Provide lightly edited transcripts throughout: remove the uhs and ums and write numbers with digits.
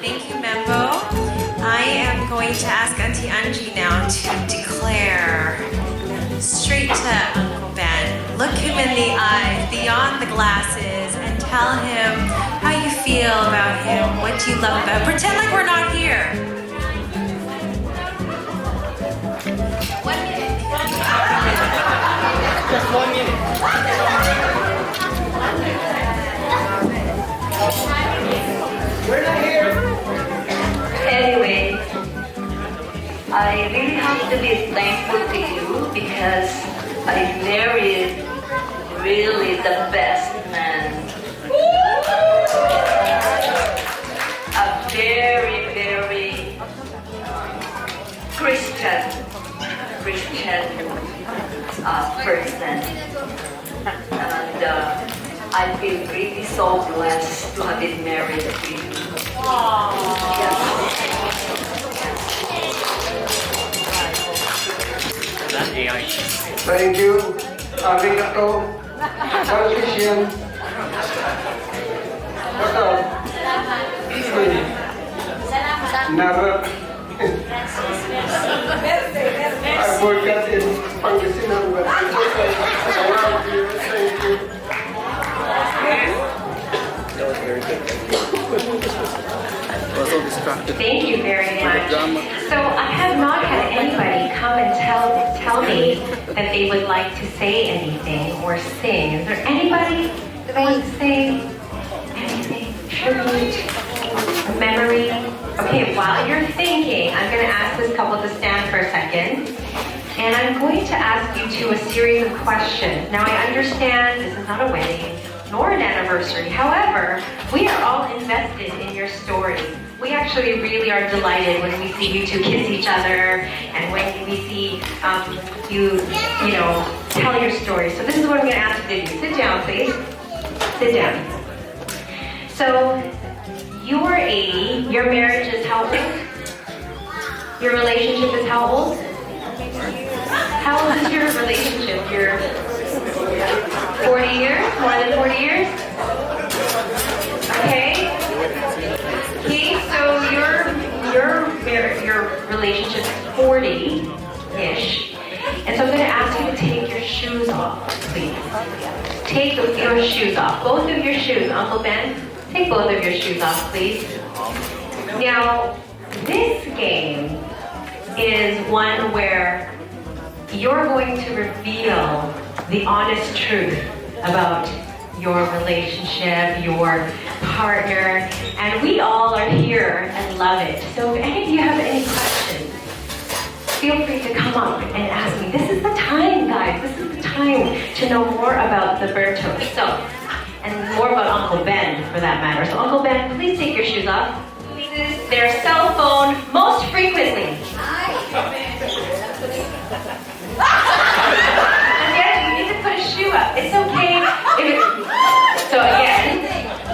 Thank you, Membo. I am going to ask Auntie Angie now to declare straight to Uncle Ben. Look him in the eyes, beyond the glasses, and tell him how you feel about him, what do you love about him. Pretend like we're not here. 1 minute. Just 1 minute. We're not here. Anyway, I really have to be thankful to you because I married really the best man. A very, very Christian person. And I feel really so blessed to have been married to you. Thank you. Arigato. Politician. Never. I forgot in Pangasinan, but it's okay. I love you. Thank you. That was very good. I was so distracted. Thank you very much. So I have not had anybody come and tell me that they would like to say anything or sing. Is there anybody that wants to say anything? Tribute? A memory? Okay, while you're thinking, I'm going to ask this couple to stand for a second. And I'm going to ask you two a series of questions. Now I understand this is not a wedding nor an anniversary. However, we are all invested in your story. We actually really are delighted when we see you two kiss each other and when we see you tell your story. So this is what I'm going to ask you to do. Sit down, please. Sit down. So you're 80. Your marriage is how old? Your relationship is how old? How old is your relationship? You're 40 years? More than 40 years? Okay. Okay, so your relationship is 40-ish. And so I'm going to ask you to take your shoes off, please. Take your shoes off. Both of your shoes. Uncle Ben, take both of your shoes off, please. Now, this game is one where you're going to reveal the honest truth about your relationship, your partner, and we all are here and love it. So if any of you have any questions, feel free to come up and ask me. This is the time, guys. This is the time to know more about the Bertos. So, and more about Uncle Ben, for that matter. So Uncle Ben, please take your shoes off. Uses their cell phone most frequently. Shoe up. It's okay. So again,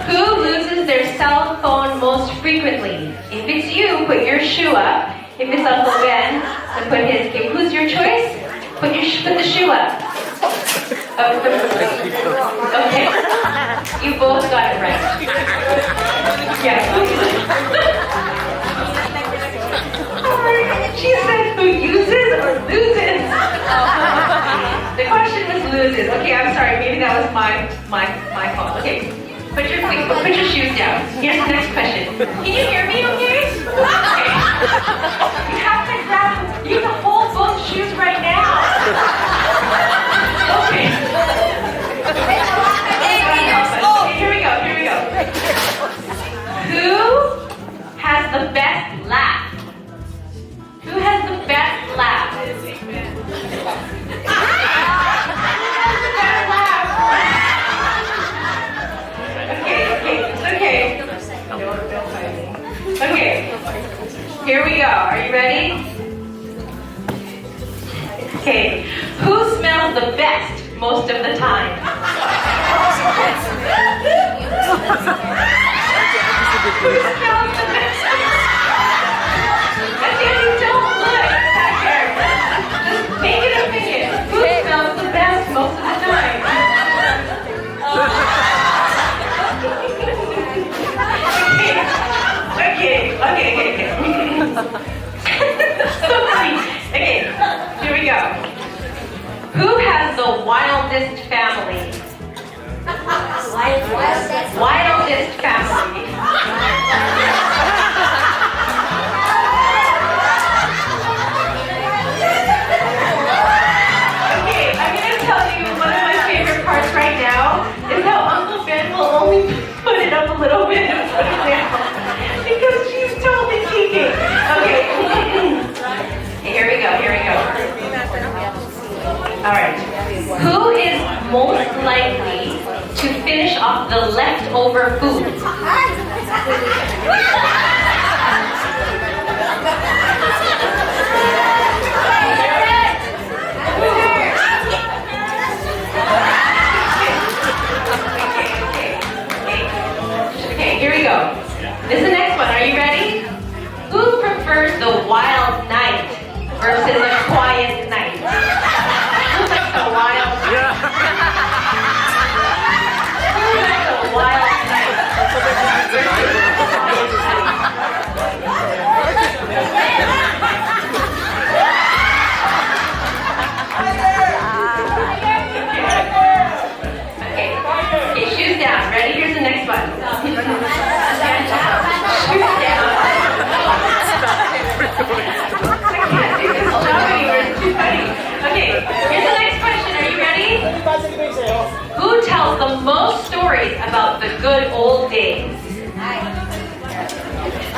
who loses their cell phone most frequently? If it's you, put your shoe up. If it's Uncle Ben, then put his. Okay, who's your choice? Put the shoe up. Okay. You both got it right. Yeah. She said who uses or loses? The question was loses. Okay, I'm sorry. Maybe that was my fault. Okay, put your shoes down. Here's the next question. Can you hear me? Okay. Okay. You have to grab. You have to hold both shoes right now. Okay. Okay, here we go. Who has the best laugh? Who has the best laugh? Okay. Okay. So funny. Okay, here we go. Who has the wildest family? Wildest family. Okay, I'm gonna tell you one of my favorite parts right now is how Uncle Ben will only put it up a little bit and put it down because she's totally cheating. Okay. Here we go. All right. Who is most likely to finish off the leftover food? Okay, here we go. This is the next one. Are you ready? Who prefers the wild night versus a quiet night? Who likes a wild night? Who likes a wild night versus a quiet Okay, shoes down. Ready? Here's the next one. Shoes down. I can't do this job anymore. It's too funny. Okay, here's the next question. Are you ready? Who tells the most stories about the good old days?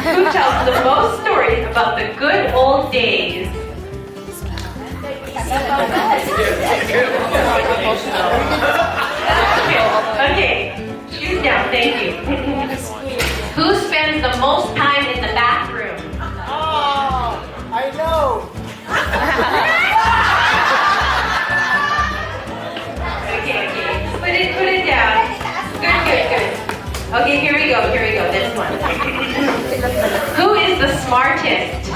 Who tells the most stories about the good old days? Okay, shoes down, thank you. Who spends the most time in the bathroom? Oh, I know. Okay. Put it down. Good. Okay, here we go. This one. Who is the smartest?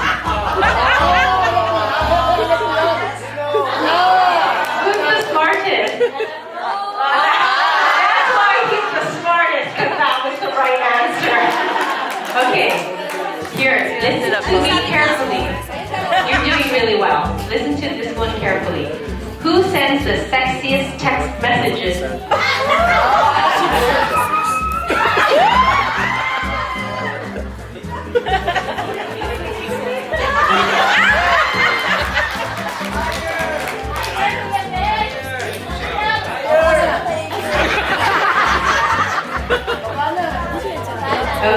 Who's the smartest? That's why he's the smartest, because that was the right answer. Okay, here, listen to me carefully. You're doing really well. Listen to this one carefully. Who sends the sexiest text messages?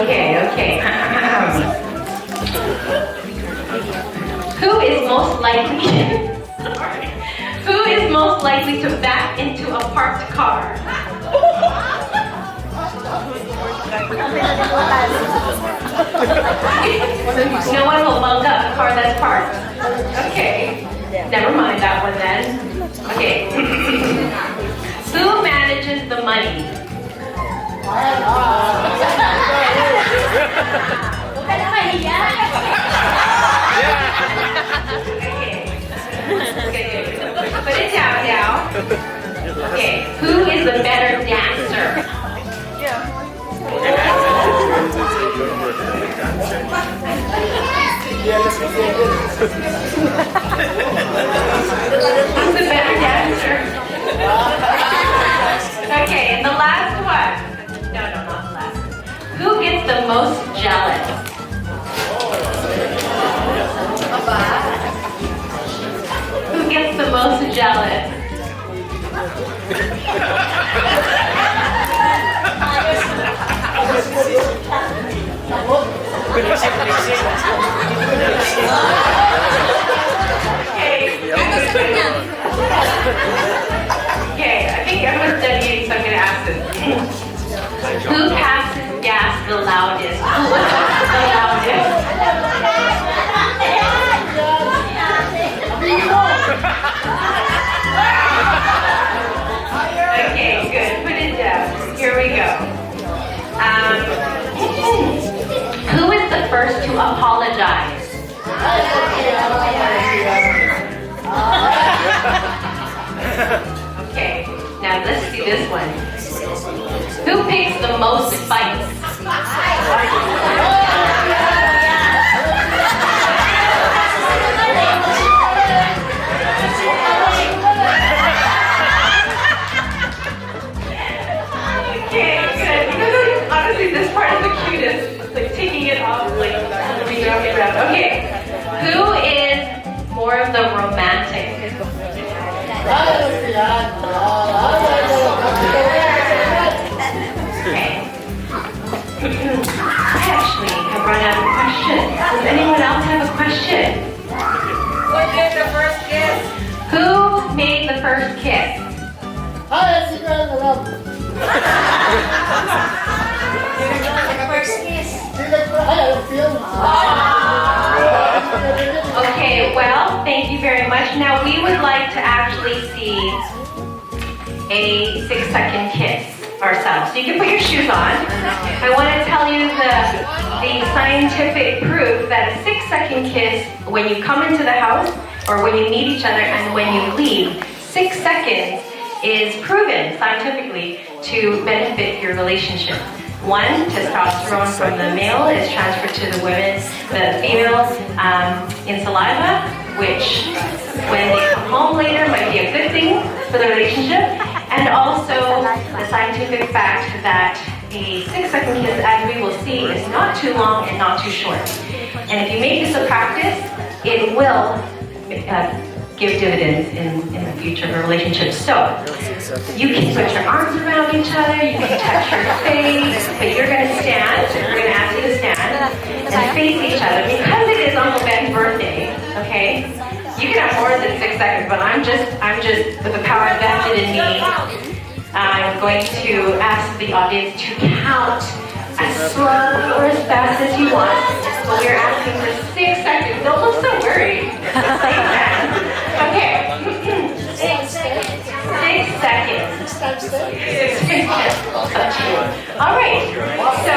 Okay. Who is most likely to back into a parked car? No one will bunk up a car that's parked. Okay. Never mind that one then. Okay. Who manages the money? Okay. Put it down now. Okay. Who is the better dancer? Who's the better dancer? Okay, and the last one. No, not the last. Who gets the most jealous? Who gets the most jealous? Okay, I think everyone's done eating, so I'm going to ask this. Who passes gas the loudest? Who was the loudest? Okay, good. Put it down. Here we go. Who is the first to apologize? Okay, now let's see this one. Who picks the most fights? actually have run out of questions. Does anyone else have a question? Who did the first kiss? Who made the first kiss? First kiss. Okay, well, thank you very much. Now we would like to actually see a 6-second kiss ourselves. So you can put your shoes on. I want to tell you the scientific proof that a 6-second kiss, when you come into the house or when you meet each other and when you leave, 6 seconds is proven scientifically to benefit your relationship. 1, testosterone from the male is transferred to the female in saliva, which when they come home later might be a good thing for the relationship. And also the scientific fact that a 6-second kiss, as we will see, is not too long and not too short. And if you make this a practice, it will give dividends in the future of a relationship. So, you can put your arms around each other, you can touch your face, but you're going to stand, we're going to ask you to stand and face each other. Because it is Uncle Ben's birthday, okay, you can have more than 6 seconds, but I'm just, with the power invested in me, I'm going to ask the audience to count as slowly or as fast as you want. But we're asking for 6 seconds. Don't look so worried. Okay. 6 seconds. 6 seconds. 6 seconds. All right. So,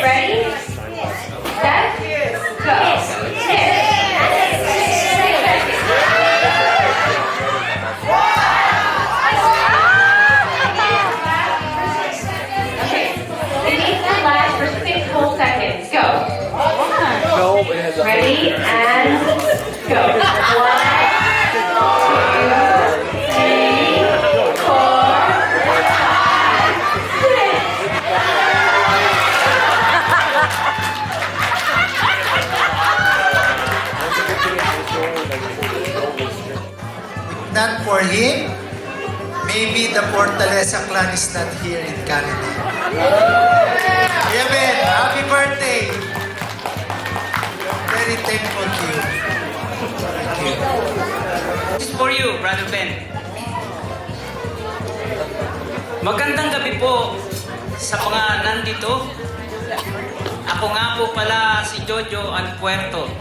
ready? Set? Go. 6 seconds. Seconds. Go. No, but it has a Ready and go. 1, 2, 3, 4, 5. Not for him, maybe the Fortaleza clan is not here in Canada. Yeah, Ben, happy birthday! Very thankful to you. Thank you. This is for you, Brother Ben. Magandang gabi po sa mga nandito. Ako nga po pala si Jojo Alpuerto.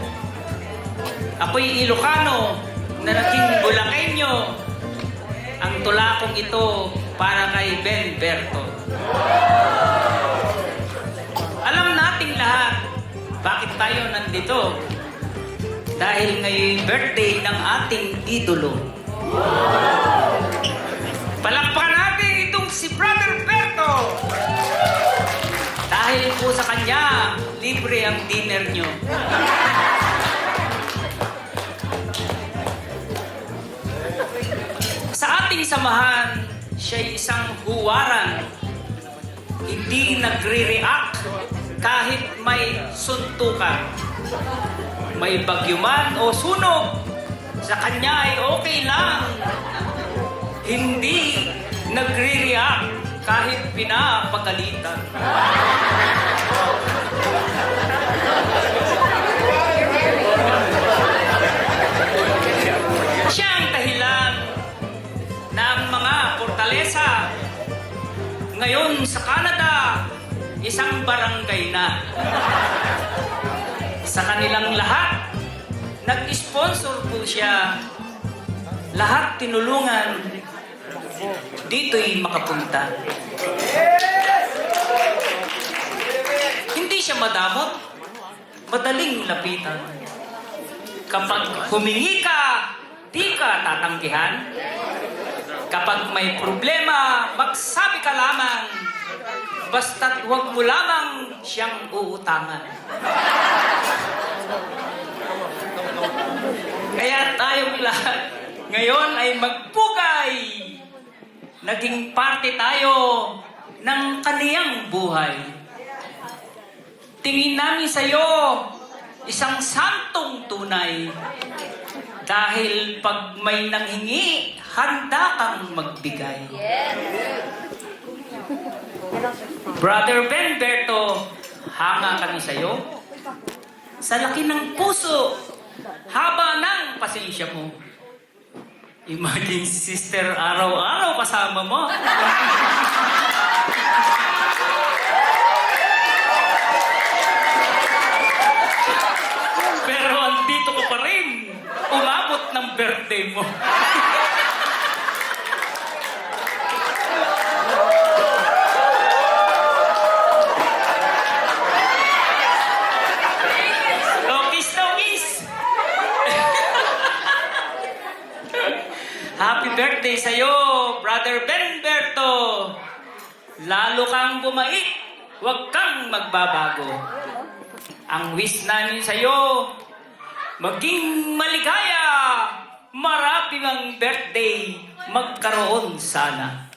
Ako'y Ilocano na naging Bulakenyo. Ang tula kong ito para kay Ben Berto. Alam nating lahat bakit tayo nandito. Dahil ngayon birthday ng ating idolo. Palakpakan natin itong si Brother Berto. Dahil po sa kanya, libre ang dinner nyo. Sa ating samahan, siya'y isang huwaran. Hindi nagre-react kahit may suntukan. May bagyo man o sunog, sa kanya ay okay lang. Hindi nagre-react kahit pinapagalitan. Siya ang dahilan ng mga Fortaleza ngayon sa Canada, isang barangay na. Sa kanilang lahat, nag-sponsor po siya. Lahat tinulungan, dito'y makapunta. Hindi siya madamot, madaling lapitan. Kapag humingi ka, di ka tatanggihan. Kapag may problema, magsabi ka lamang. Basta't huwag mo lamang siyang uutangan. Kaya tayong lahat ngayon ay magpugay. Naging parte tayo ng kaniyang buhay. Tingin namin sa iyo isang santong tunay. Dahil pag may nanghingi, handa kang magbigay. Brother Ben Berto, hanga kami sa'yo. Sa laki ng puso, haba ng pasensya mo. Imagine si sister araw-araw kasama mo. Pero andito ko pa rin. Umabot ng birthday mo. Tokis! Happy birthday sa'yo, Brother Benberto! Lalo kang bumait, huwag kang magbabago. Ang wish namin sa'yo, maging maligaya, marami ang birthday, magkaroon sana.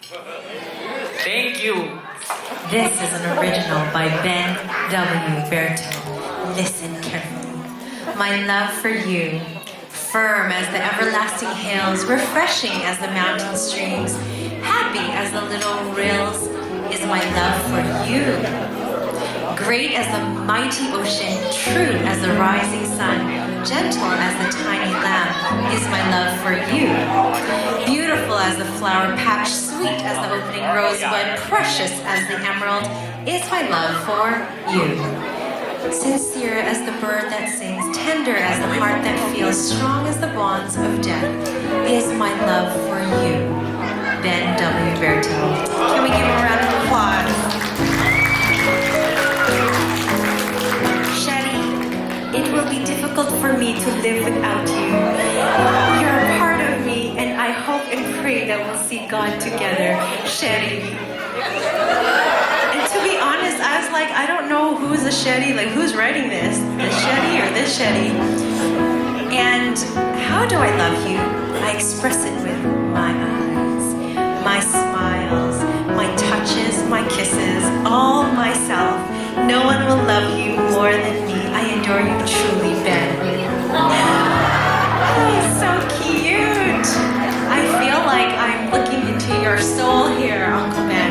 Thank you. This is an original by Ben W. Berto. Listen carefully. My love for you, firm as the everlasting hills, refreshing as the mountain streams, happy as the little rills, is my love for you. Great as the mighty ocean, true as the rising sun, gentle as the tiny lamb, is my love for you. Beautiful as the flower patch, sweet as the opening rosebud, precious as the emerald, is my love for you. Sincere as the bird that sings, tender as the heart that feels, strong as the bonds of death, is my love for you. Ben W. Berto. Can we give him a round of applause? Shetty, it will be difficult for me to live without you. You're a part of me, and I hope and pray that we'll see God together. Shetty. And to be honest, I was like, I don't know who's a Shetty, like who's writing this Shetty or this Shetty. And how do I love you? I express it with my eyes, my smiles, my touches, my kisses, all myself. No one will love you more than me. I adore you truly, Ben. He's so cute. I feel like I'm looking into your soul here, Uncle Ben.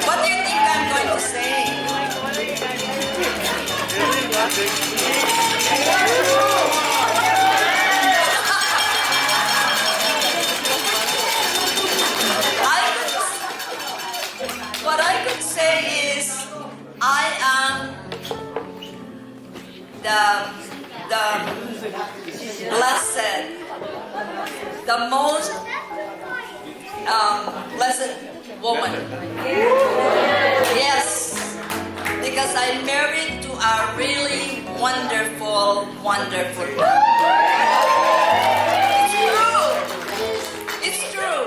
What do you think I'm going to say? What I could say is I am the blessed, the most blessed woman. Yes, because I'm married to a really wonderful, wonderful man. It's true. It's true.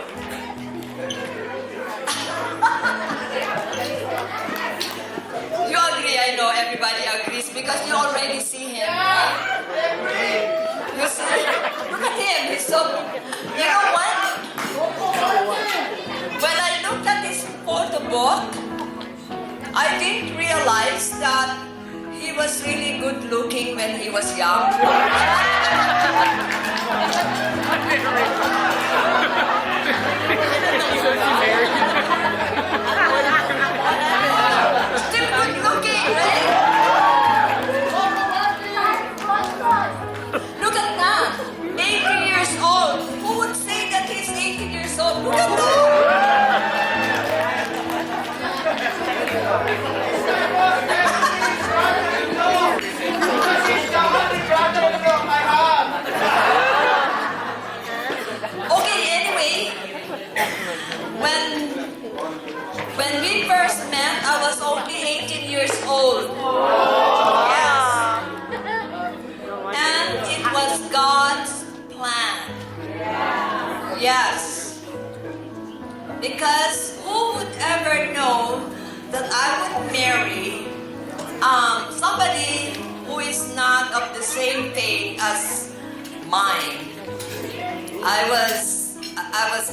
You agree, I know everybody agrees because you already see him, right? You see, look at him, he's so, you know what? When I looked at his photo book, I didn't realize that he was really good looking when he was young. Still good looking, right? Look at that, 80 years old. Who would say that he's 80 years old? Look at that. Okay, anyway, when we first met, I was only 18 years old. Yes. And it was God's plan. Yes. Because who would ever know that I would marry somebody who is not of the same faith as mine. I was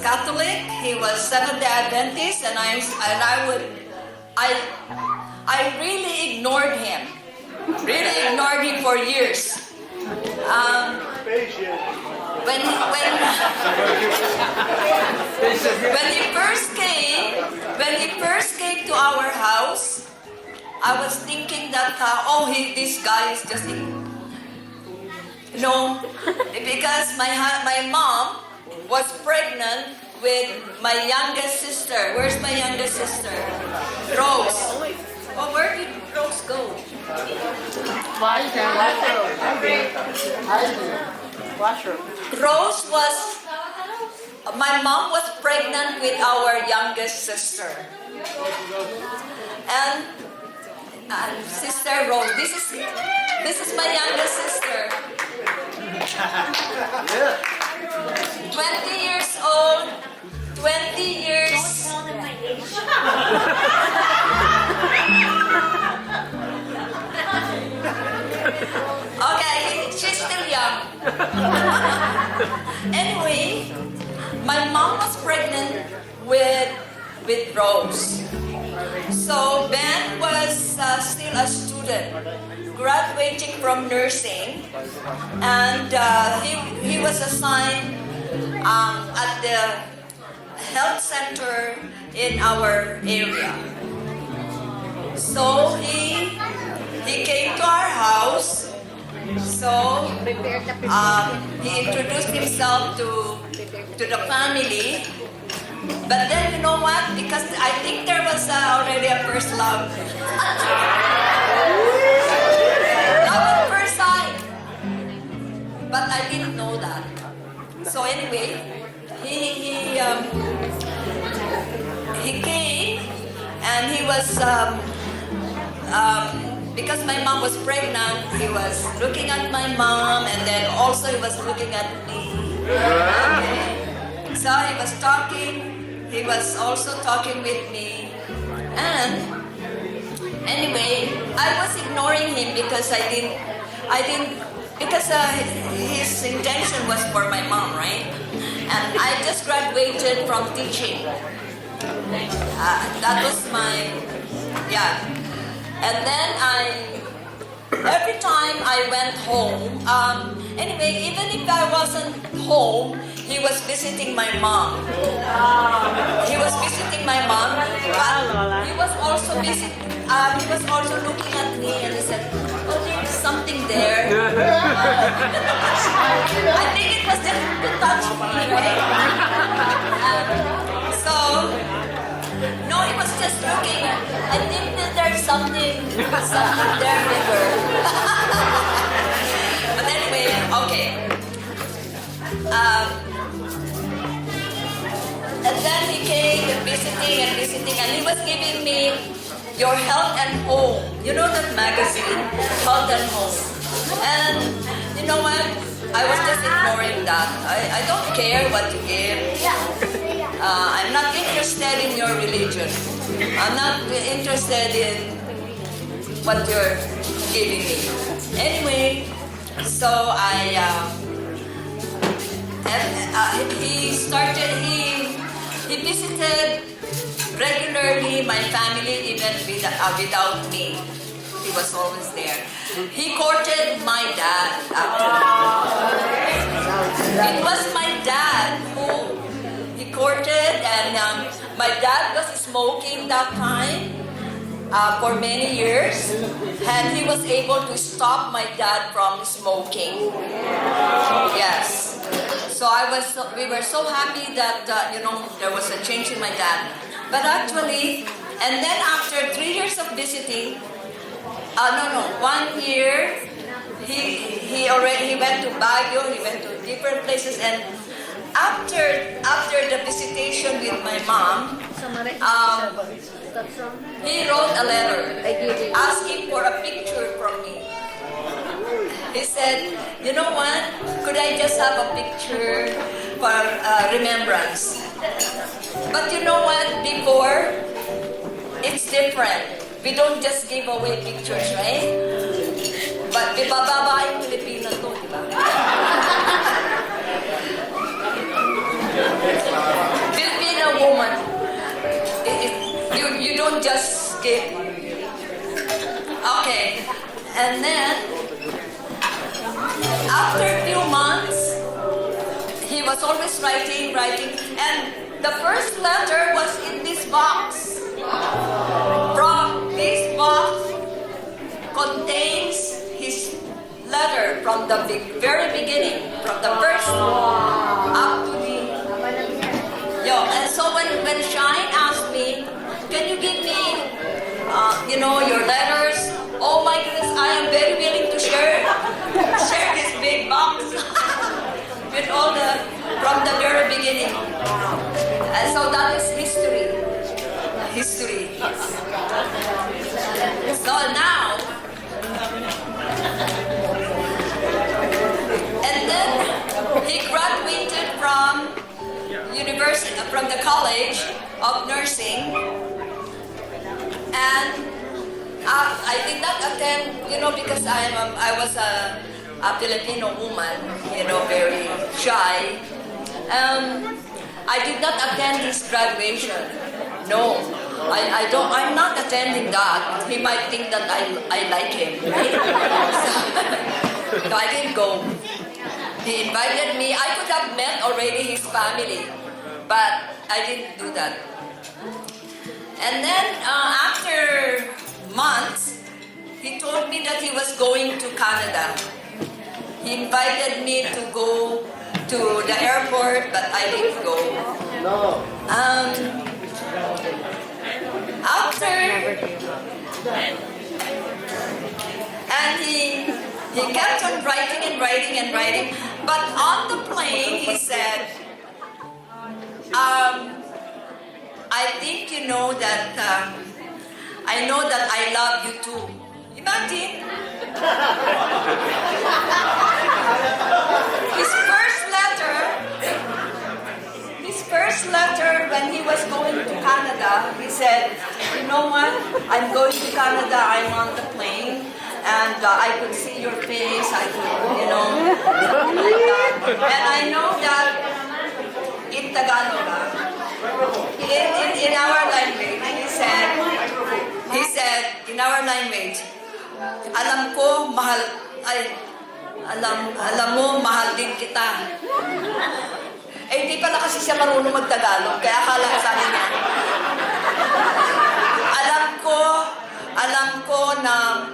Catholic, he was Seventh-day Adventist, and I really ignored him. Really ignored him for years. When I was thinking that, this guy is just, no, because my mom was pregnant with my youngest sister. Where's my youngest sister? Rose. Oh, where did Rose go? Rose was, my mom was pregnant with our youngest sister. And Sister Rose, this is my youngest sister. 20 years old, 20 years. Okay, she's still young. Anyway, my mom was pregnant with Rose. So Ben was still a student, graduating from nursing, and he was assigned at the health center in our area. So he came to our house. So he introduced himself to the family. But then, you know what? Because I think there was already a first love. Love at first sight. But I didn't know that. So anyway, he came and he was because my mom was pregnant. He was looking at my mom, and then also he was looking at me. Okay. So he was talking. He was also talking with me, and anyway, I was ignoring him because I didn't, because his intention was for my mom, right? And I just graduated from teaching. That was my, yeah. And then every time I went home, anyway, even if I wasn't home, he was visiting my mom. He was visiting my mom, but he was also he was also looking at me, and he said, "Oh, there's something there." I think it was just to touch me, right? So, no, he was just looking. I think that there's something there bigger. But anyway, okay. And then he came and visiting, and he was giving me Your Health and Home. You know that magazine, Health and Home. And you know what? I was just ignoring that. I don't care what you give. I'm not interested in your religion. I'm not interested in what you're giving me. Anyway, so he visited regularly my family, even without me. He was always there. He courted my dad, actually. It was my dad who he courted, and my dad was smoking that time for many years, and he was able to stop my dad from smoking. Yes. So we were so happy that, there was a change in my dad. But actually, and then after 3 years of visiting, 1 year, he went to Baguio, he went to different places, and after the visitation with my mom, he wrote a letter asking for a picture from me. He said, "You know what? Could I just have a picture for remembrance?" But you know what? Before, it's different. We don't just give away pictures, right? But babaeng Pilipino to, di ba? Filipino woman, you don't just give. Okay, and then after a few months, he was always writing, and the first letter was in this box. From this box, contains his letter from the very beginning, from the first up to the. And so when Shine asked me, can you give me, your letters? Oh my goodness, I am very willing to share this big box with all from the very beginning. And so that is history. So now, and then he graduated from from the College of Nursing, and I did not attend, because I was a Filipino woman, very shy. I did not attend his graduation. No, I'm not attending that. He might think that I like him, right? So I didn't go. He invited me. I could have met already his family, but I didn't do that. And then after months, he told me that he was going to Canada. He invited me to go to the airport, but I didn't go. No. And he kept on writing, but on the plane he said, I think you know that, I know that I love you too. Imagine. His first letter when he was going to Canada, he said, you know what, I'm going to Canada, I'm on the plane, and I could see your face, I could, like that. And I know that in Tagalog, in our language, he said, in our language, alam mo, mahal din kita. Hindi pala kasi siya marunong mag-Tagalog, kaya akala ko sa akin yan. Alam ko na,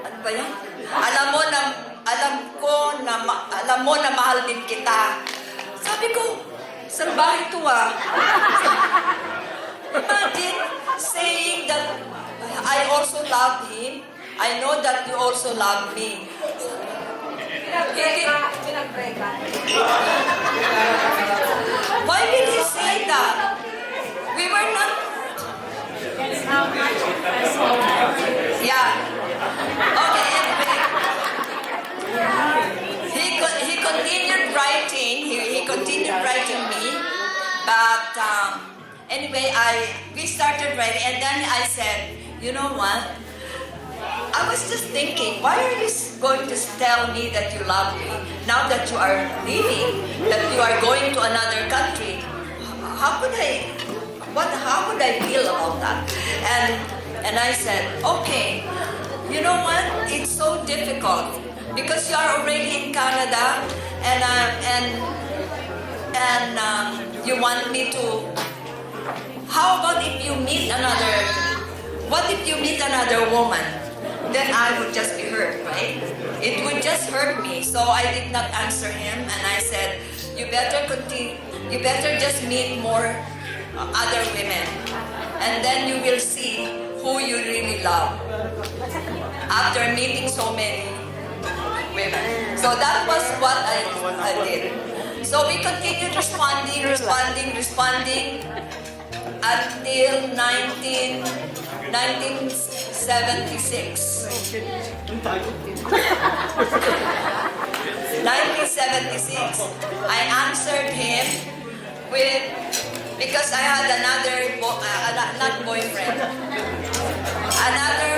ano ba yan? Alam mo na mahal din kita. Sabi ko, saan ba ito Imagine saying that I also love him. I know that you also love me. Why did he say that? We were not. Yeah. Okay, anyway. He continued writing. He continued writing me. But anyway, we started writing, and then I said, you know what? I was just thinking, why are you going to tell me that you love me now that you are leaving, that you are going to another country? How could I feel about that? And I said, okay, you know what? It's so difficult because you are already in Canada, and you want me to. How about if you meet another? What if you meet another woman? Then I would just be hurt, right? It would just hurt me. So I did not answer him, and I said, you better continue. You better just meet more other women, and then you will see who you really love after meeting so many women. So that was what I did. So we continued responding until 1976. 1976, I answered him because I had another, not boyfriend, another,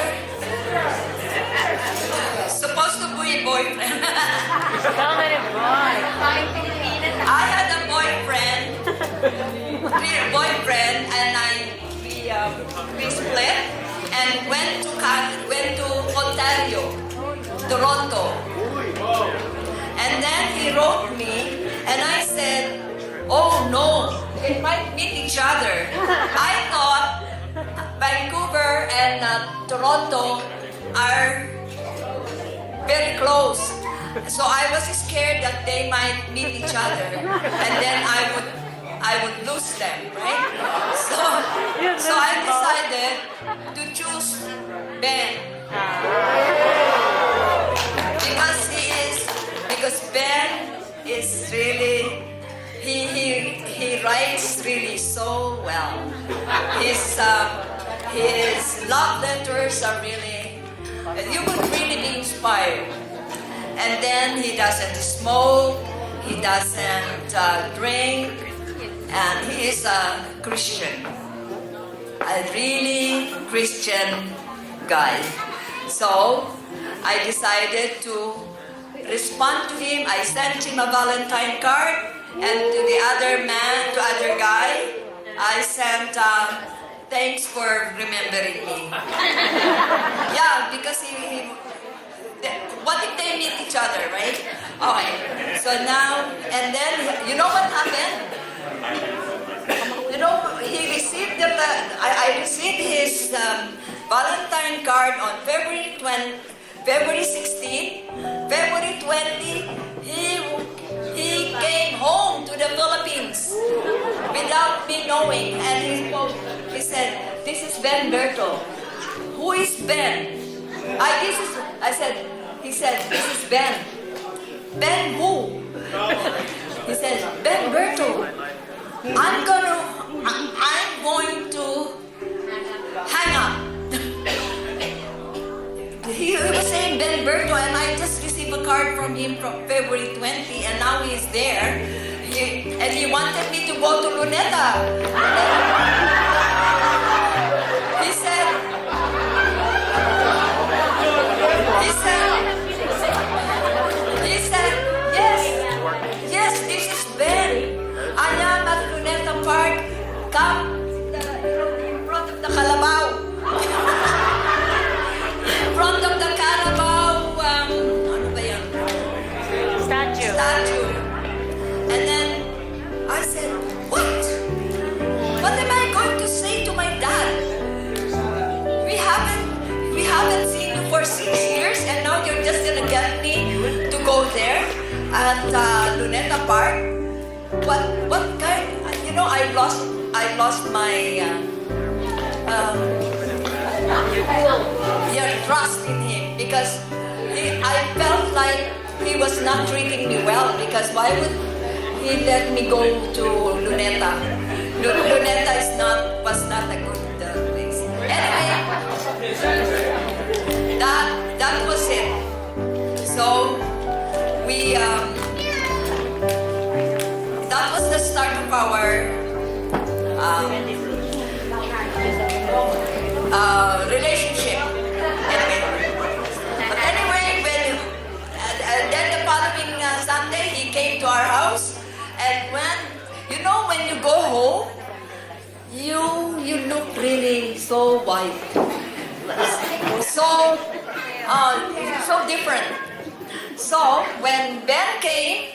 supposed to be boyfriend. I had a real boyfriend, and we split and went to Ontario, Toronto. And then he wrote me, and I said, oh no, we might meet each other. I thought Vancouver and Toronto are very close. So I was scared that they might meet each other, and then I would lose them, right? So I decided to choose Ben because Ben is really he writes really so well. His love letters are really, you would really be inspired. And then he doesn't smoke, he doesn't drink, and he is a Christian. A really Christian guy. So I decided to respond to him. I sent him a Valentine card, and to the other guy, I sent thanks for remembering me. Yeah, because what if they meet each other, right? Okay. So now, and then, you know what happened? You know, he received I received his Valentine card on February 16. February 20, he came home to the Philippines without me knowing, and he said, "This is Ben Berto." Who is Ben? He said, "This is Ben." Ben who? He said, "Ben Berto. I'm going to hang up." He was saying Ben Berto, and I just received a card from him from February 20, and now he's there. And he wanted me to go to Luneta. He said, yes, this is Ben. I am at Luneta Park. Come in front of the Carabao. In front of the Carabao, ano ba yan? Statue. And then I said, what? What am I going to say to my dad? We haven't seen you for 6 years, and now you're just gonna get me to go there at Luneta Park. What kind? You know, I lost my trust in him because I felt like he was not treating me well, because why would he let me go to Luneta? Luneta was not a good place. Anyway, that was it. So that was the start of our relationship. But anyway, then the following Sunday, he came to our house, and when you go home, you look really so white, so different. So when Ben came,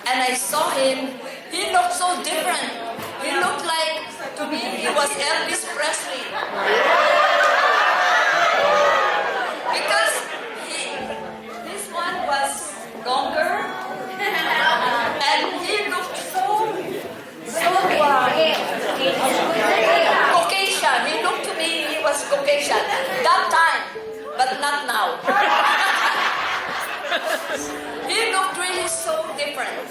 and I saw him, he looked so different. He looked like, to me, he was Elvis Presley. Because this one was longer, and he looked so Caucasian. He looked to me, he was Caucasian. That time, but not now. He looked really so different.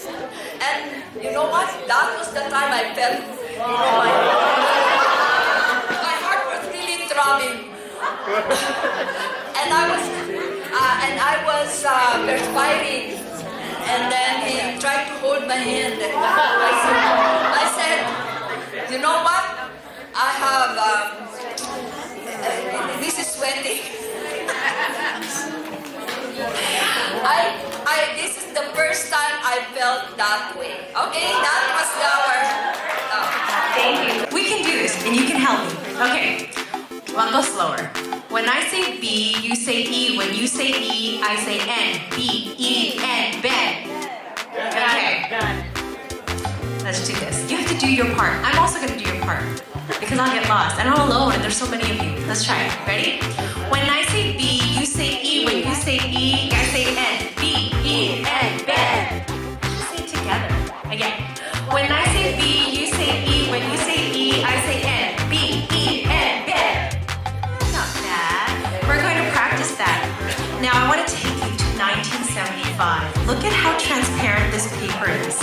And you know what? That was the time I felt, my heart was really throbbing. and I was perspiring. And then he tried to hold my hand. And I said, you know what? I have, this is sweating. This is the first time I felt that way. Okay, that was Thank you. We can do this, and you can help me. Okay, I'll go slower. When I say B, you say E. When you say E, I say N. B, E, N, Ben. Okay. Let's do this. You have to do your part. I'm also going to do your part. because I'll get lost. And I'm alone, and there's so many of you. Let's try it. Ready? When I say B, you say E. When you say E, I say N. B, E, N, bed. Say it together. Again. When I say B, you say E. When you say E, I say N. B, E, N, bed. Not bad. We're going to practice that. Now I want to take you to 1975. Look at how transparent this paper is.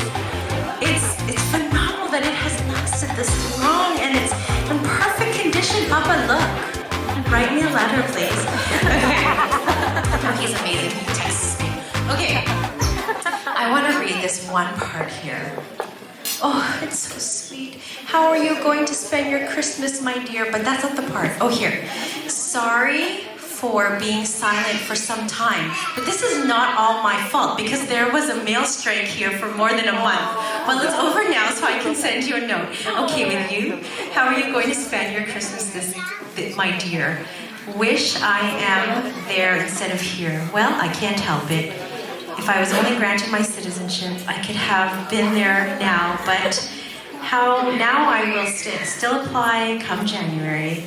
It's phenomenal that it has lasted this long and it's in perfect condition. Papa, look. Write me a letter, please. Okay. Oh, he's amazing. He texts me. Okay. I want to read this one part here. Oh, it's so sweet. How are you going to spend your Christmas, my dear? But that's not the part. Oh, here. Sorry for being silent for some time. But this is not all my fault because there was a mail strike here for more than a month. Well, it's over now, so I can send you a note. Okay, with you? How are you going to spend your Christmas my dear? Wish I am there instead of here. Well, I can't help it. If I was only granted my citizenship, I could have been there now, but how now I will still apply come January.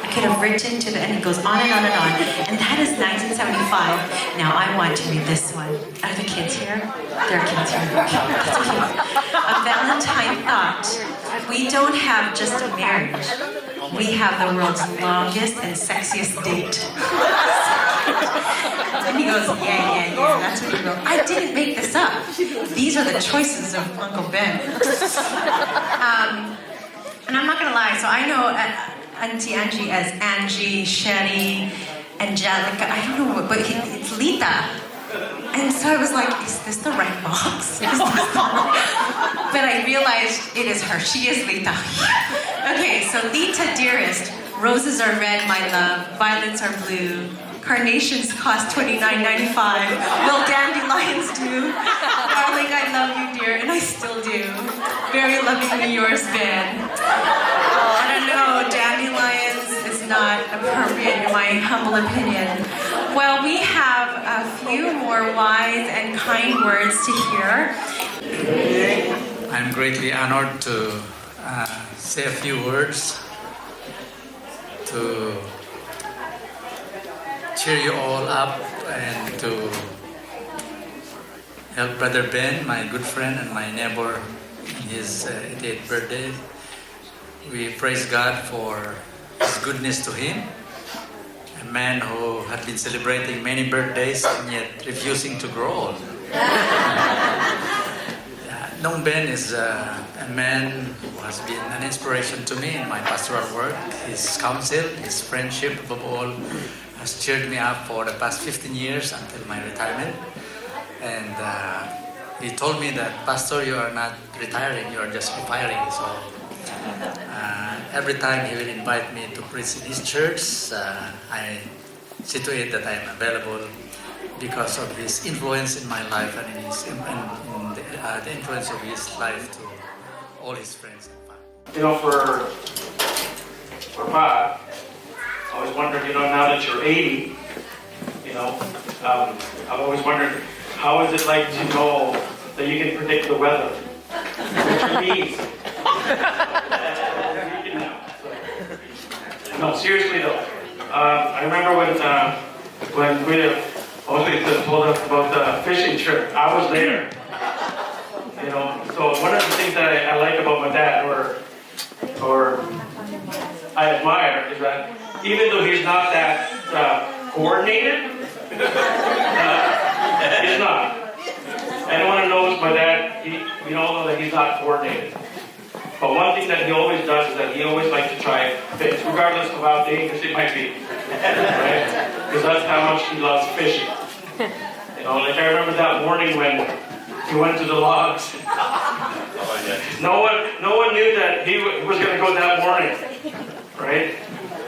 I could have written to the, and it goes on and on and on. And that is 1975. Now I want to read this one. Are the kids here? There are kids here. That's cute. A Valentine thought. We don't have just a marriage. We have the world's longest and sexiest date. And he goes, yeah, that's what he wrote. I didn't make this up. These are the choices of Uncle Ben. And I'm not gonna lie, so I know Auntie Angie as Angie, Sherry, Angelica, I don't know, but it's Lita. And so I was like, is this the right box? Is this the right? But I realized it is her. She is Lita. Okay, so Lita, dearest, roses are red, my love. Violets are blue. Carnations cost $29.95. Will dandelions do? Darling, I love you, dear, and I still do. Very lovingly yours, Ben. I don't know, dandelions is not appropriate in my humble opinion. Well, we have a few more wise and kind words to hear. I'm greatly honored to say a few words to cheer you all up and to help Brother Ben, my good friend and my neighbor, in his 88th birthday. We praise God for His goodness to him, a man who had been celebrating many birthdays and yet refusing to grow old. Nong Ben is a man who has been an inspiration to me in my pastoral work. His counsel, his friendship, above all, has cheered me up for the past 15 years until my retirement. And he told me that, Pastor, you are not retiring, you are just retiring. So every time he will invite me to preach in his church, I see to it that I am available because of his influence in my life and in the influence of his life to all his friends and family. You know, for Pa, I always wondered, now that you're 80, I've always wondered, how is it like to know that you can predict the weather? With your knees. No, seriously though. I remember when we told us about the fishing trip, I was there. So one of the things that I like about my dad, or I admire, is that even though he's not that coordinated, he's not. Anyone who knows my dad, we all know that he's not coordinated. But one thing that he always does is that he always likes to try fish, regardless of how dangerous it might be. Right? Because that's how much he loves fishing. Like I remember that morning when he went to the logs. No one knew that he was going to go that morning. Right?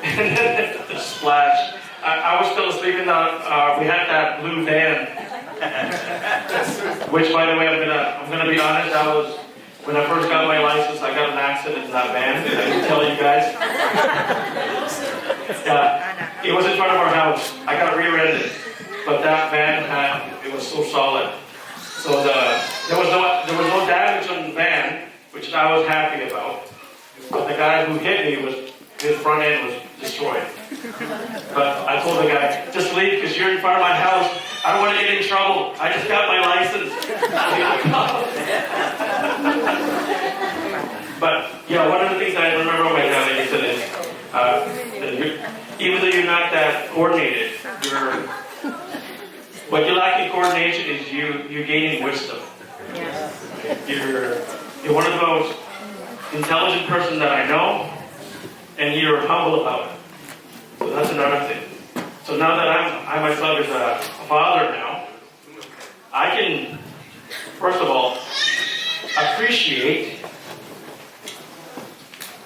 And then the splash. I was still asleep in we had that blue van. Which, by the way, I'm gonna be honest, when I first got my license, I got an accident in that van. I can tell you guys. It was in front of our house. I got rear-ended, but that van it was so solid. So there was no damage on the van, which I was happy about. But the guy who hit me his front end was destroyed. But I told the guy, just leave because you're in front of my house. I don't want to get in trouble. I just got my license. But yeah, one of the things I remember my dad, like he said, is even though you're not that coordinated, what you lack in coordination is you're gaining wisdom. You're one of the most intelligent person that I know, and you're humble about it. So that's another thing. So now that I myself is a father now, I can, first of all, appreciate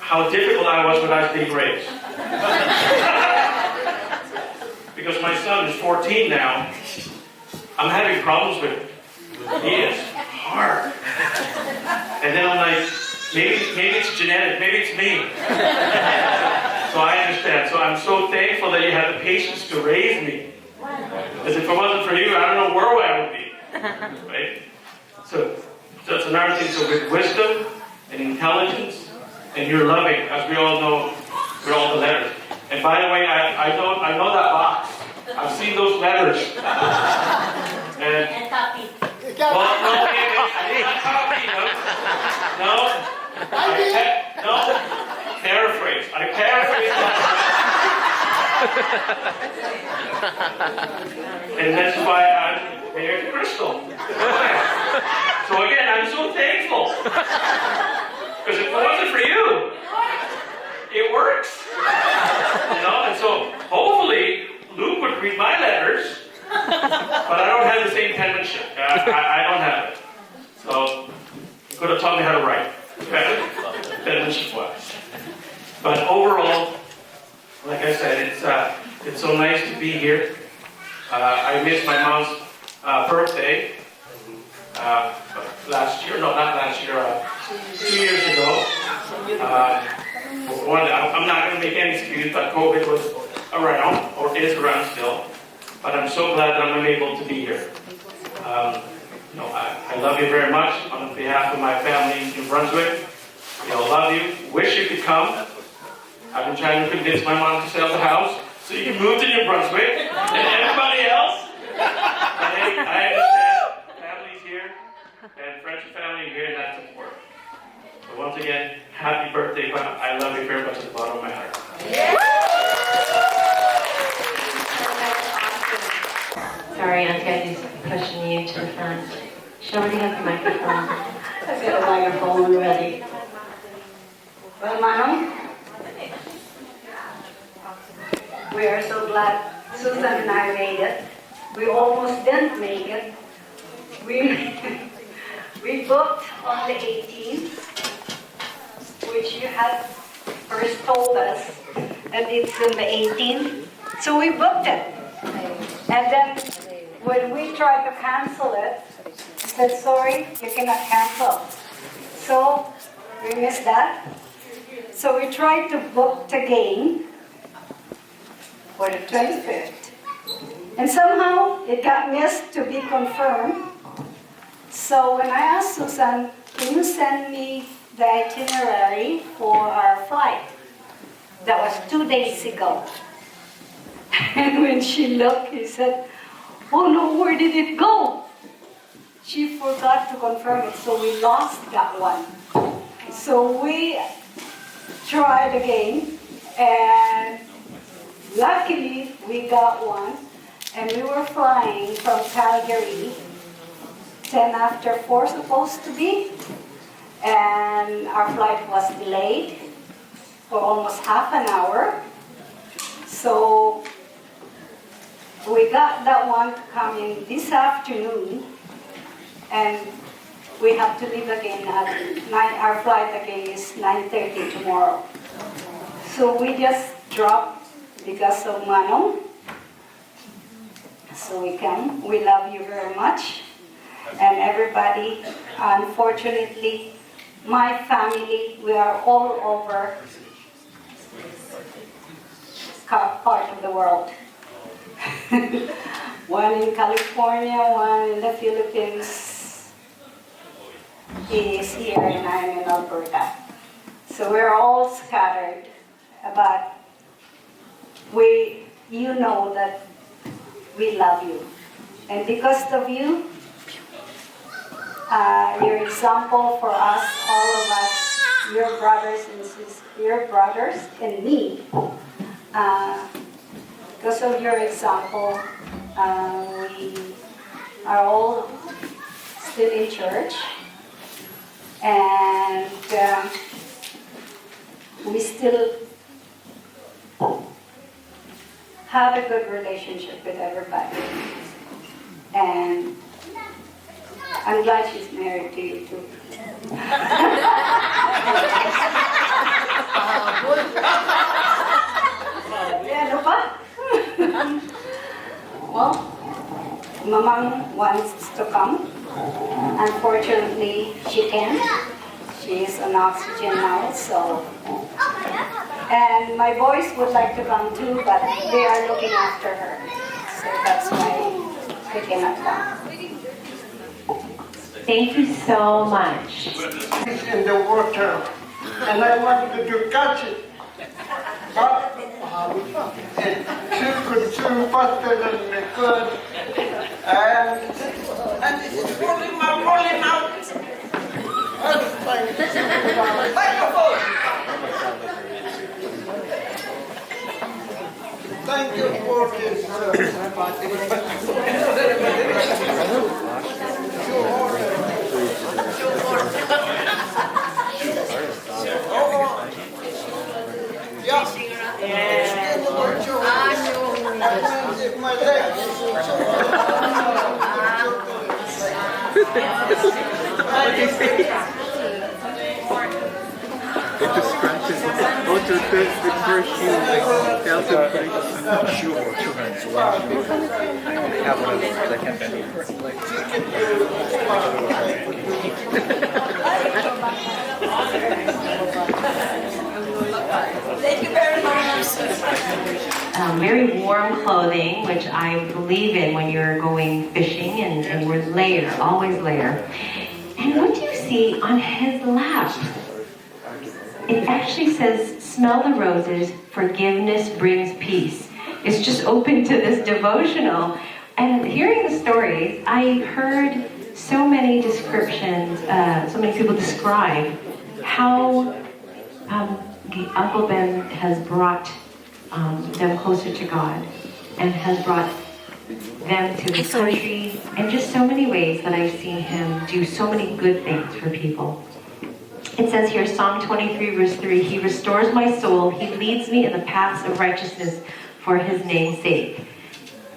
how difficult I was when I was being raised. Because my son is 14 now, I'm having problems with him. He is hard. And then I'm like, maybe it's genetic, maybe it's me. So I understand. So I'm so thankful that you had the patience to raise me. Because if it wasn't for you, I don't know where I would be. Right? So that's another thing. So with wisdom and intelligence, and you're loving, as we all know, with all the letters. And by the way, I know that box. I've seen those letters. And copy. Well, no, I did not copy them. No. Paraphrase. I paraphrased that. And that's why I'm married to Crystal. So again, I'm so thankful. Because if it wasn't for you, it works. And so hopefully Luke would read my letters, but I don't have the same penmanship. I don't have it. So you could have taught me how to write, penmanship-wise. But overall, like I said, it's so nice to be here. I missed my mom's birthday last year. No, not last year. 2 years ago. I'm not going to make any excuse, but COVID was around, or is around still. But I'm so glad that I'm able to be here. I love you very much on behalf of my family in New Brunswick. I love you. Wish you could come. I've been trying to convince my mom to sell the house so you can move to New Brunswick and everybody else. But hey, I understand. Family's here, and friends and family are here, and that's important. So once again, happy birthday, but I love you very much at the bottom of my heart. Sorry, Auntie, I just pushing you to the front. Somebody has the microphone. I've got a microphone ready. Well, Manong, we are so glad Susan and I made it. We almost didn't make it. We booked on the 18th, which you had first told us that it's on the 18th. So we booked it. And then when we tried to cancel it, he said, sorry, you cannot cancel. So we missed that. So we tried to book again for the 25th. And somehow it got missed to be confirmed. So when I asked Susan, can you send me the itinerary for our flight? That was 2 days ago. And when she looked, he said, oh no, where did it go? She forgot to confirm it, so we lost that one. So we tried again, and luckily we got one, and we were flying from Calgary, 10 after 4 supposed to be, and our flight was delayed for almost half an hour. So we got that one to come in this afternoon, and we have to leave again at 9. Our flight again is 9:30 tomorrow. So we just dropped because of Mano. So we come. We love you very much. And everybody, unfortunately, my family, we are all over part of the world. One in California, one in the Philippines. He is here and I'm in Alberta. So we're all scattered, but you know that we love you. And because of you, your example for us, all of us, your brothers and me, because of your example, we are all still in church, and we still have a good relationship with everybody. And I'm glad she's married to you too. Yeah, no ba? Well, Mamang wants to come. Unfortunately, she can't. She is on oxygen now, so. And my boys would like to come too, but they are looking after her. So that's why they cannot come. Thank you so much. It's in the water, and I wanted to catch it. But she could swim faster than me could. And it's pulling out. Microphone! Thank you for this. My legs. It just scratches. Oh, the first shoe, like, Delta shoe or 2 hands. I have one of those because I can't bend over. Thank you very much. Very warm clothing, which I believe in when you're going fishing, and we're layer, always layer. And what do you see on his lap? It actually says, smell the roses, forgiveness brings peace. It's just open to this devotional. And hearing the stories, I heard so many descriptions, so many people describe how Uncle Ben has brought them closer to God and has brought them to his country, and just so many ways that I've seen him do so many good things for people. It says here, Psalm 23, verse 3, He restores my soul. He leads me in the paths of righteousness for His name's sake.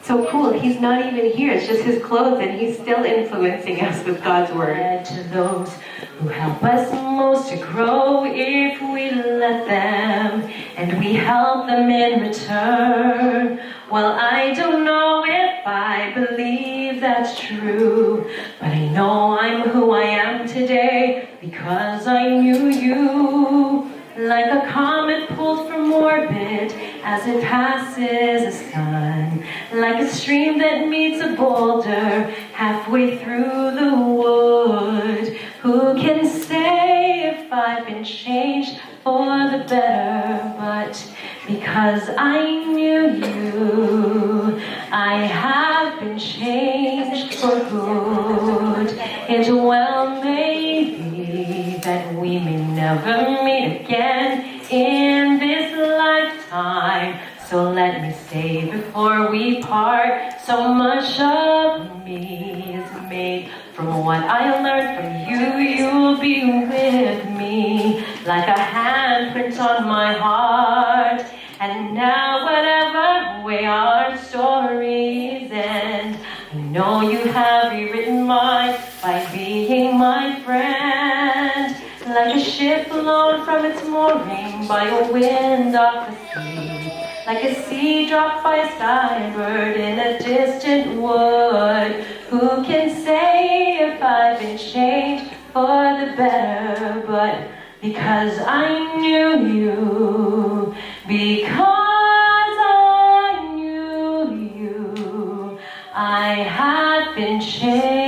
So cool. He's not even here. It's just his clothes, and he's still influencing us with God's word. To those who help us most to grow if we let them, and we help them in return. Well, I don't know if I believe that's true, but I know I'm who I am today because I knew you. Like a comet pulled from orbit as it passes the sun, like a stream that meets a boulder halfway through the wood. Who can say if I've been changed for the better? But because I knew you, I have been changed for good. It well may be that we may never meet again in this lifetime. So let me say before we part, so much of me is made from what I learned from you. You'll be with me like a handprint on my heart. And now whatever way our stories end, I know you have rewritten mine by being my friend. Like a ship blown from its mooring by a wind off the sea, like a seed dropped by a skybird in a distant wood. Who can say if I've been changed for the better? But because I knew you, because I knew you, I have been changed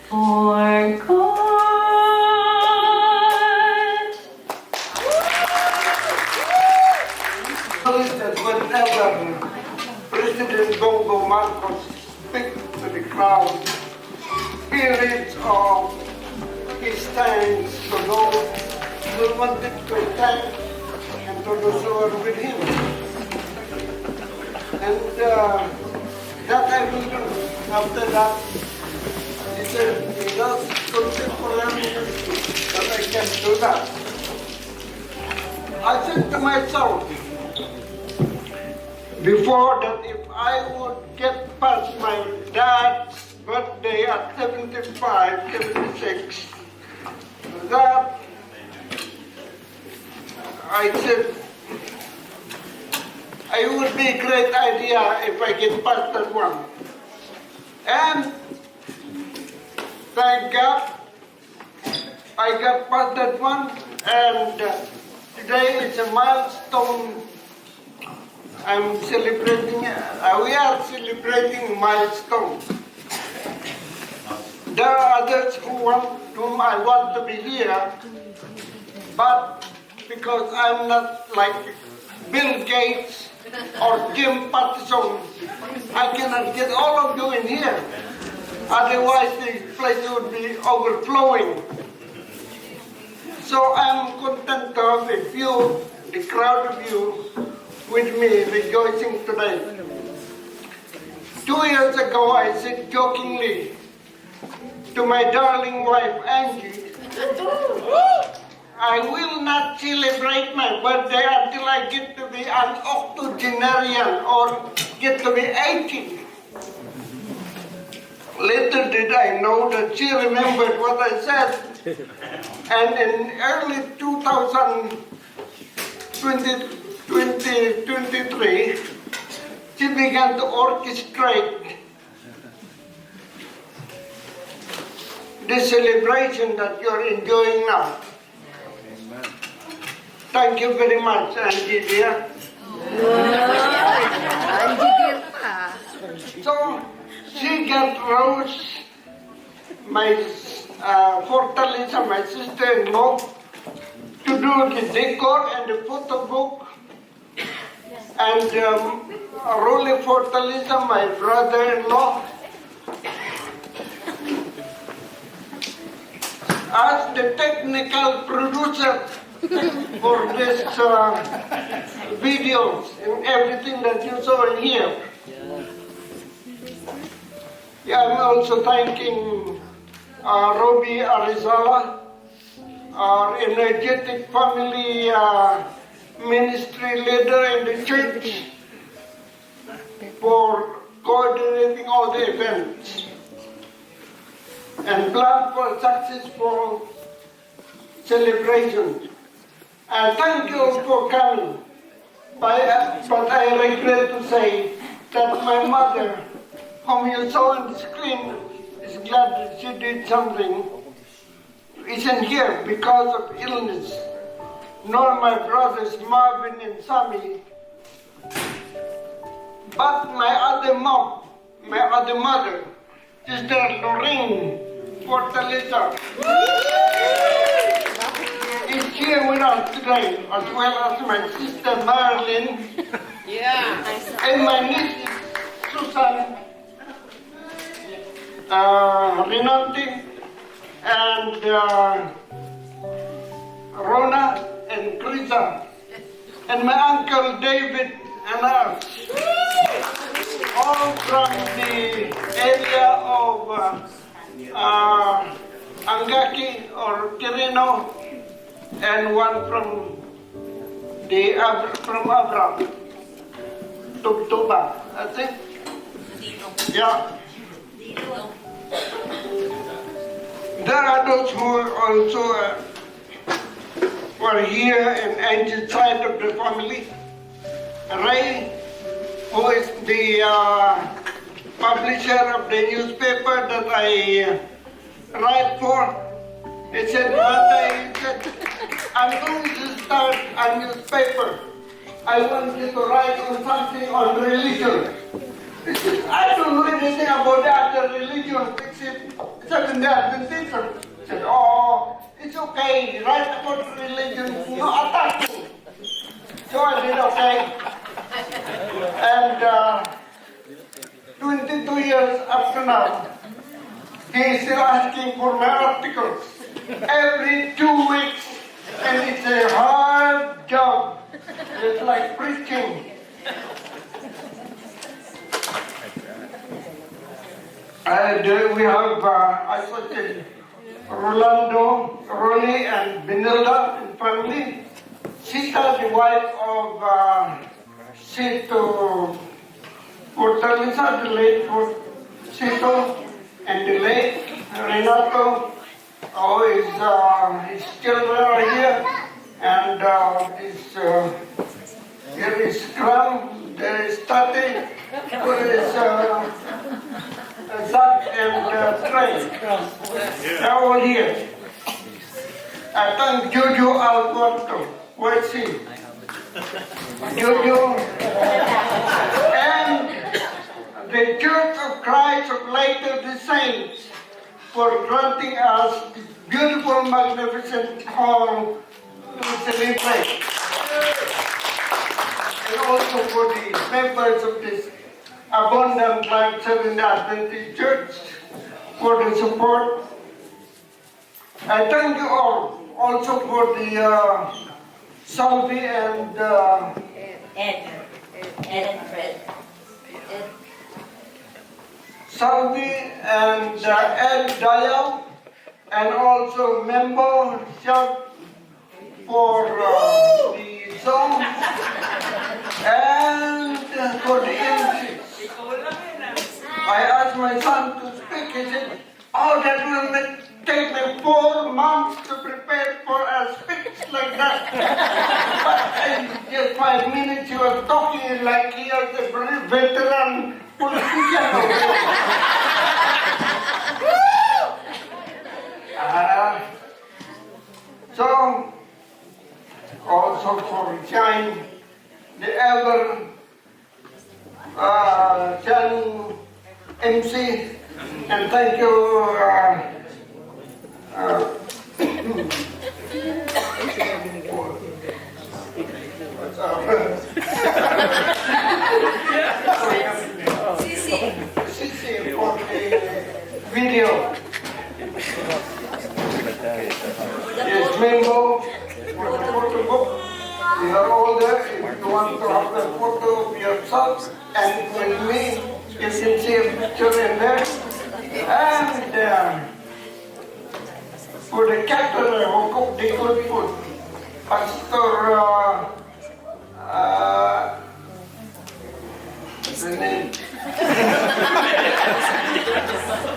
for good. thanks to those who wanted to thank and to those who are with him. And that I will do. After that, he said, without contemporary music, that I can do that. I said to myself, before that, if I would get past my dad's birthday at 75, 76, that I said, it would be a great idea if I get past that one. And thank God, I got past that one, and today is a milestone. I'm celebrating, we are celebrating milestone. There are others whom I want to be here, but because I'm not like Bill Gates or Jim Pattison, I cannot get all of you in here. Otherwise, the place would be overflowing. So I'm content to have a few, the crowd of you, with me rejoicing today. 2 years ago, I said jokingly to my darling wife, Angie, I will not celebrate my birthday until I get to be an octogenarian or get to be 80. Later did I know that she remembered what I said. And in early 2023, she began to orchestrate the celebration that you're enjoying now. Thank you very much, Angie dear. So, she got Rose, my Fortaleza, my sister-in-law, to do the decor and the photo book. And Rolly Fortaleza, my brother-in-law, as the technical producer for this videos and everything that you saw in here. Yeah, I'm also thanking Robbie Arizala, our energetic family ministry leader in the church, for coordinating all the events and plan for a successful celebration. And thank you all for coming. But I regret to say that my mother, whom you saw on the screen, is glad that she did something, isn't here because of illness, nor my brothers Marvin and Sammy. But my other mom, my other mother, Sister Lorraine Fortaleza, is here with us today, as well as my sister Marilyn, and my niece Susan, Rinaldi, and Rona and Krisa, and my uncle David and us, all from the area of Angaki or Quirino, and one from Abram, Tubtuba, I think. Yeah. There are those who are also were here in Angie's side of the family. Ray, who is the publisher of the newspaper that I write for, he said one day, he said, I'm going to start a newspaper. I want you to write on something on religion. He said, I don't know anything about the other religions except Seventh-day Adventist. I said, oh, it's okay, write about religion, no attack me. So I did okay. And 22 years after now, he is still asking for my articles. Every like preaching. And we have, I said, Rolando, Ronnie, and Benilda and family. Sita, the wife of Sito Fortaleza, the late Sito, and the late Renato, his children are here, and here is Kram, there is Tati, there is Zach and Trey. They're all here. I thank Jojo Alberto. Where's he? Jojo. And the Church of Christ of Latter-day Saints for granting us this beautiful, magnificent hall to celebrate. And also for the members of this Abundant Life Seventh Adventist Church for the support. I thank you all also for the Salvi and Fred. Salvi and Ed Dial, and also member shop for the song and for the MCs. I asked my son to speak. He said, "Oh, that will take me 4 months to prepare for a speech like that." But in just 5 minutes, he was talking like he was a veteran politician. So, also for Shine, the ever Shine MC, and thank you. Sisi for the video. Yes, Mimbo for the photo book. We are all there. If you want to have a photo of yourself and with me, you can see a picture in there. And for the caterer who cook the good food, Pastor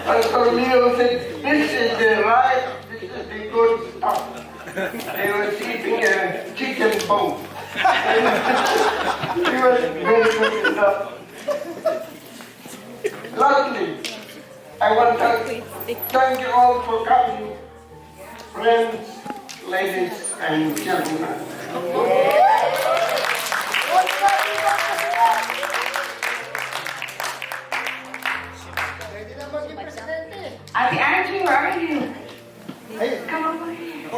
Pastor Leo said, "This is the right, this is the good stuff." He was eating a chicken bone. He was very good enough. Lastly, I want to thank you all for coming, friends, ladies, and gentlemen. Ate Angie, where are you? Come over here.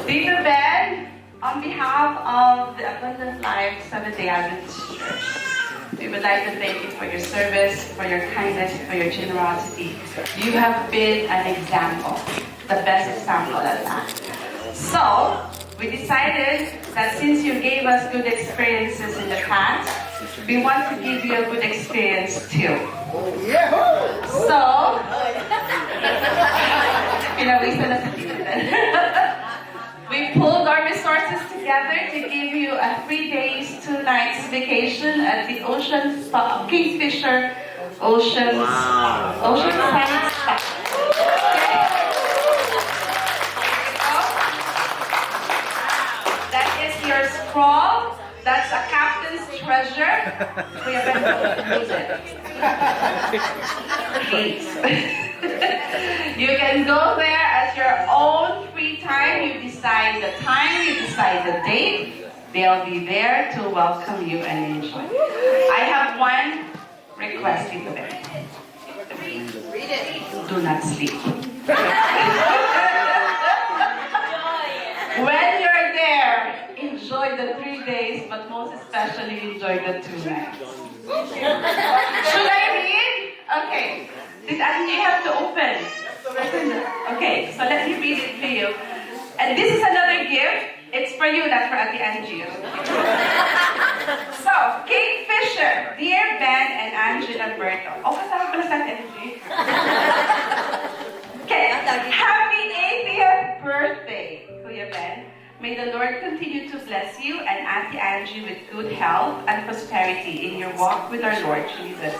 Tito Ben, on behalf of the Abundant Life Seventh-day Adventist Church, we would like to thank you for your service, for your kindness, for your generosity. You have been an example, the best example at that. So, we decided that since you gave us good experiences in the past, we want to give you a good experience too. So, we pulled our resources together to give you a 3 days, 2 nights vacation at the Kingfisher Ocean Spa. That is your scroll. That's a captain's treasure. We have been use it. Please. You can go there at your own free time. You decide the time, you decide the date. They'll be there to welcome you and enjoy. I have one request in there. Read it. Do not sleep. When you're there, enjoy the 3 days, but most especially enjoy the 2 nights. Should I read? Okay. You have to open. Okay, so let me read it to you. And this is another gift. It's for you, not for Ate Angie. So, Kate Fisher, dear Ben and Angela Berto. Oh, kasama pala sa Angie. Okay, happy 80th birthday, Kuya Ben. May the Lord continue to bless you and Auntie Angie with good health and prosperity in your walk with our Lord Jesus.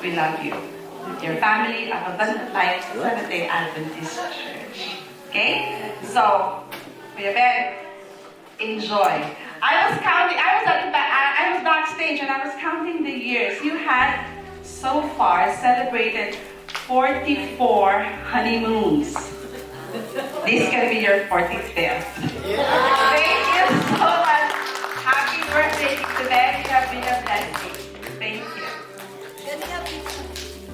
We love you. With your family of Abundant Life Seventh-day Adventist Church. Okay? So, Kuya Ben, enjoy. I was backstage and I was counting the years. You had so far celebrated 44 honeymoons. This is gonna be your 45th. Thank you so much. Happy birthday to them. You have been a blessing. Thank you.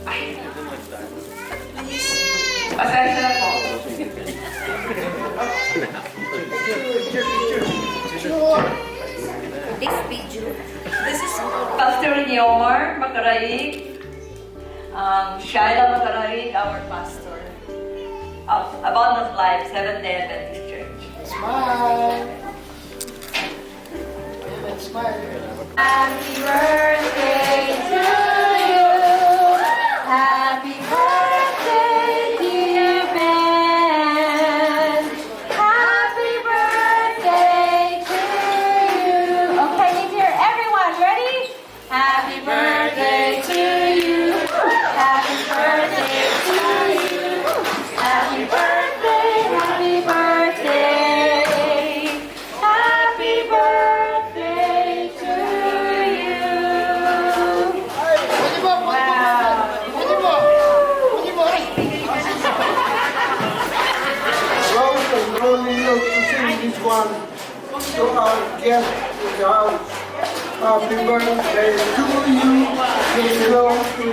Ay. Pasensya na po. This is Pastor Neomar Macaraig, Shaila Macaraig, our pastor of Abundant Life Seventh-day Adventist Church. Smile. Smile. Happy birthday to you. Happy birthday, dear Ben. Happy birthday to you. Okay, need to hear everyone. Ready? Happy birthday to you. Happy birthday to you. Happy birthday, happy birthday. Happy birthday to you. Rose and Rolly look to sing this one to our guest in the house. Happy birthday to you. May you grow to